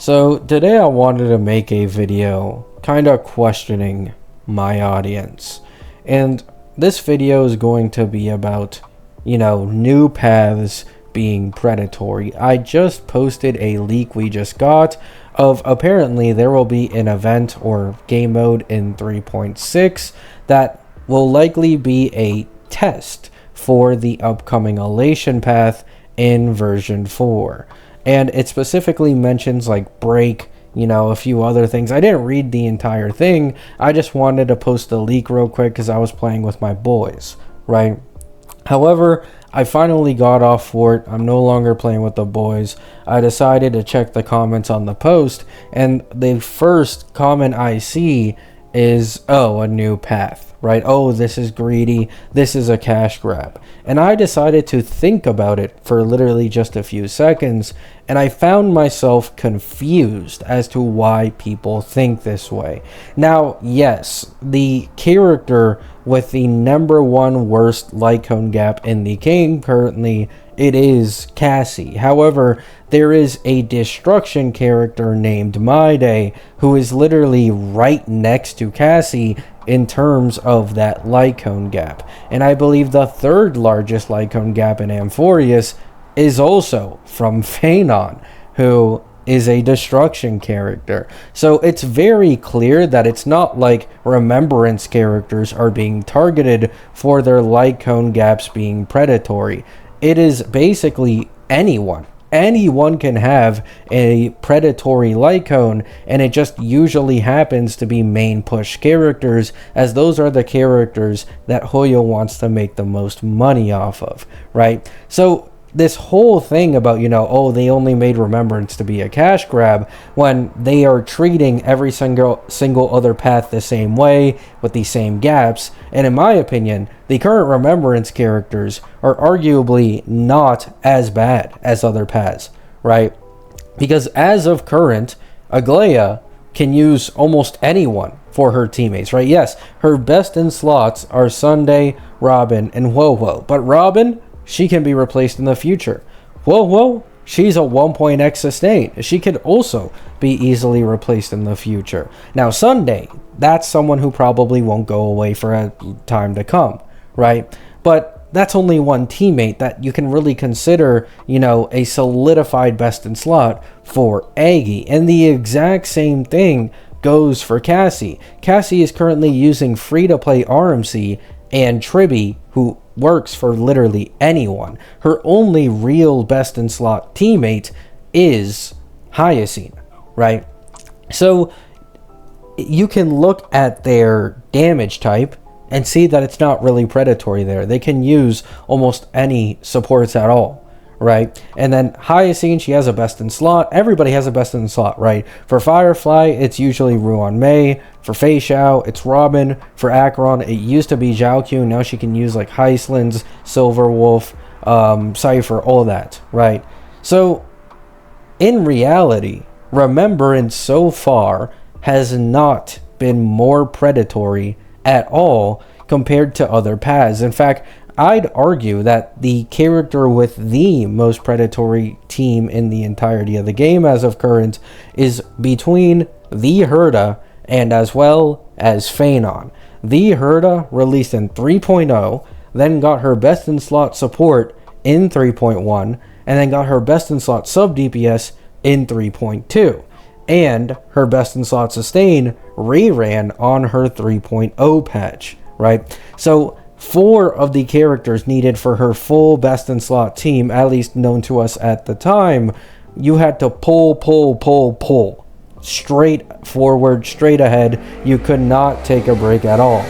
So today I wanted to make a video kind of questioning my audience. And this video is going to be about, new paths being predatory. I just posted a leak we just got of apparently there will be an event or game mode in 3.6 that will likely be a test for the upcoming elation path in version 4. And it specifically mentions like break, a few other things. I didn't read the entire thing. I just wanted to post the leak real quick because I was playing with my boys, right? However, I finally got off for it. I'm no longer playing with the boys. I decided to check the comments on the post, and the first comment I see is, oh, a new path, right? Oh, this is greedy. This is a cash grab. And I decided to think about it for literally just a few seconds, and I found myself confused as to why people think this way. Now, yes, the character with the #1 worst light cone gap in the game currently, it is Cassie. However, there is a destruction character named My Day who is literally right next to Cassie in terms of that light cone gap. And I believe the third largest light cone gap in Amphorius is also from Phanon, who is a destruction character. So it's very clear that it's not like Remembrance characters are being targeted for their light cone gaps being predatory. It is basically anyone. Anyone can have a predatory light cone, and it just usually happens to be main push characters, as those are the characters that Hoyo wants to make the most money off of, right? So this whole thing about, oh, they only made Remembrance to be a cash grab when they are treating every single other path the same way with the same gaps. And in my opinion, the current Remembrance characters are arguably not as bad as other paths, right? Because as of current, Aglaia can use almost anyone for her teammates, right? Yes, her best in slots are Sunday, Robin, and Wowo. But Robin, she can be replaced in the future. Whoa, she's a 1.x sustain. She could also be easily replaced in the future. Now, Sunday, that's someone who probably won't go away for a time to come, right? But that's only one teammate that you can really consider, a solidified best in slot for Aggie. And the exact same thing goes for Cassie. Cassie is currently using free-to-play RMC and Tribby, who works for literally anyone. Her only real best in slot teammate is Hyacine, right? So you can look at their damage type and see that it's not really predatory there. They can use almost any supports at all, right? And then Hyacine, she has a best in slot. Everybody has a best in slot, right? For Firefly, it's usually Ruan Mei. For Fei Xiao, it's Robin. For Acheron, it used to be Zhao Q. Now she can use like Heislands, Silverwolf, Cypher, all that, right? So in reality, Remembrance so far has not been more predatory at all compared to other paths. In fact, I'd argue that the character with the most predatory team in the entirety of the game as of current is between the Herda and as well as Phanon. The Herda released in 3.0, then got her best in slot support in 3.1, and then got her best in slot sub DPS in 3.2. And her best in slot sustain reran on her 3.0 patch, right? So 4 of the characters needed for her full best in slot team, at least known to us at the time, you had to pull. Straight forward, straight ahead. You could not take a break at all.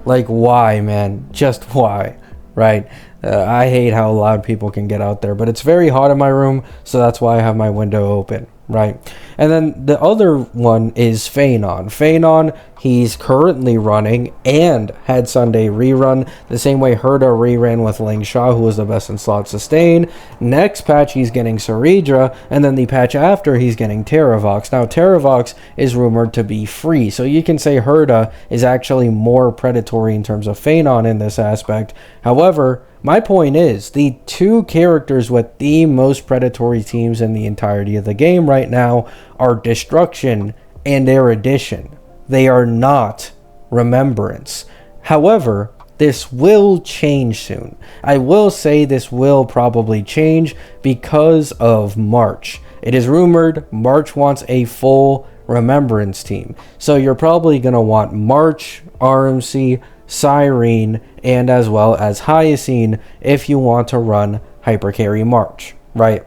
Like, why, man? Just why, right? I hate how loud people can get out there, but it's very hot in my room, so that's why I have my window open, right? And then the other one is Phanon. Phanon he's currently running and had Sunday rerun, the same way Herda reran with Ling Sha, who was the best in slot sustain. Next patch he's getting Saridra, and then the patch after he's getting Terravox. Now Terravox is rumored to be free, so you can say Herda is actually more predatory in terms of Phenon in this aspect. However, my point is, the two characters with the most predatory teams in the entirety of the game right now are Destruction and Erudition. They are not Remembrance. However, this will change soon. I will say this will probably change because of March. It is rumored March wants a full Remembrance team. So you're probably going to want March, RMC, Cyrene, and as well as Hyacine if you want to run Hypercarry March, right?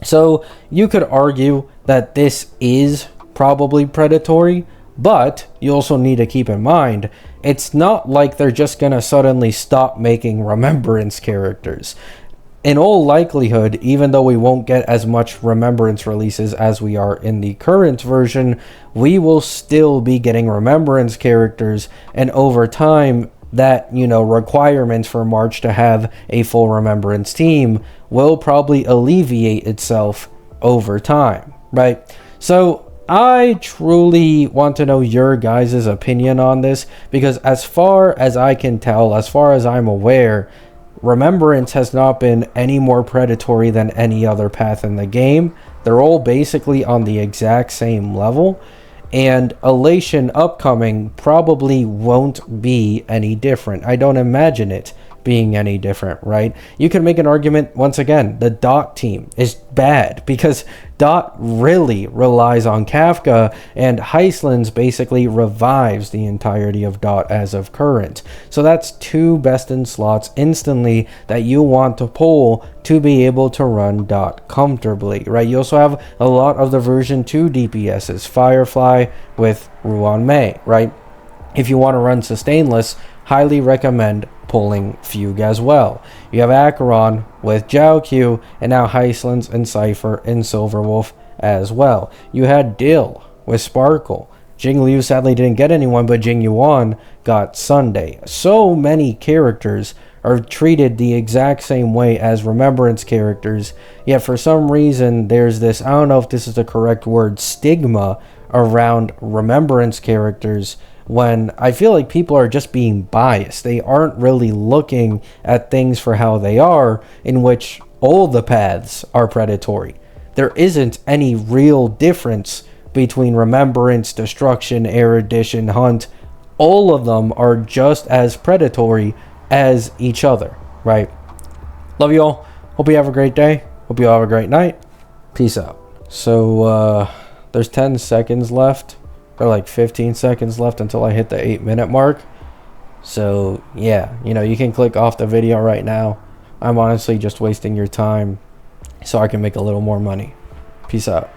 So you could argue that this is probably predatory, but you also need to keep in mind, it's not like they're just going to suddenly stop making Remembrance characters. In all likelihood, even though we won't get as much Remembrance releases as we are in the current version, we will still be getting Remembrance characters, and over time, that, requirements for March to have a full Remembrance team will probably alleviate itself over time, right? So I truly want to know your guys' opinion on this, because as far as I can tell, as far as I'm aware, Remembrance has not been any more predatory than any other path in the game. They're all basically on the exact same level, and Elation upcoming probably won't be any different. I don't imagine it being any different, right? You can make an argument, once again, the Dot team is bad because Dot really relies on Kafka, and Heislands basically revives the entirety of Dot as of current. So that's two best in slots instantly that you want to pull to be able to run Dot comfortably, right? You also have a lot of the version 2 DPSs, Firefly with Ruan Mei, right? If you want to run Sustainless, highly recommend pulling Fugue as well. You have Acheron with Jiaoqiu, and now Heislands and Cypher and Silverwolf as well. You had Dill with Sparkle. Jing Liu sadly didn't get anyone, but Jing Yuan got Sunday. So many characters are treated the exact same way as Remembrance characters, yet for some reason there's this, I don't know if this is the correct word, stigma around Remembrance characters, when I feel like people are just being biased. They aren't really looking at things for how they are, in which all the paths are predatory. There isn't any real difference between Remembrance, Destruction, Erudition, Hunt. All of them are just as predatory as each other, right? Love you all. Hope you have a great day. Hope you all have a great night. Peace out. So, there's 10 seconds left. Or like 15 seconds left until I hit the 8-minute mark. So yeah, you can click off the video right now. I'm honestly just wasting your time so I can make a little more money. Peace out.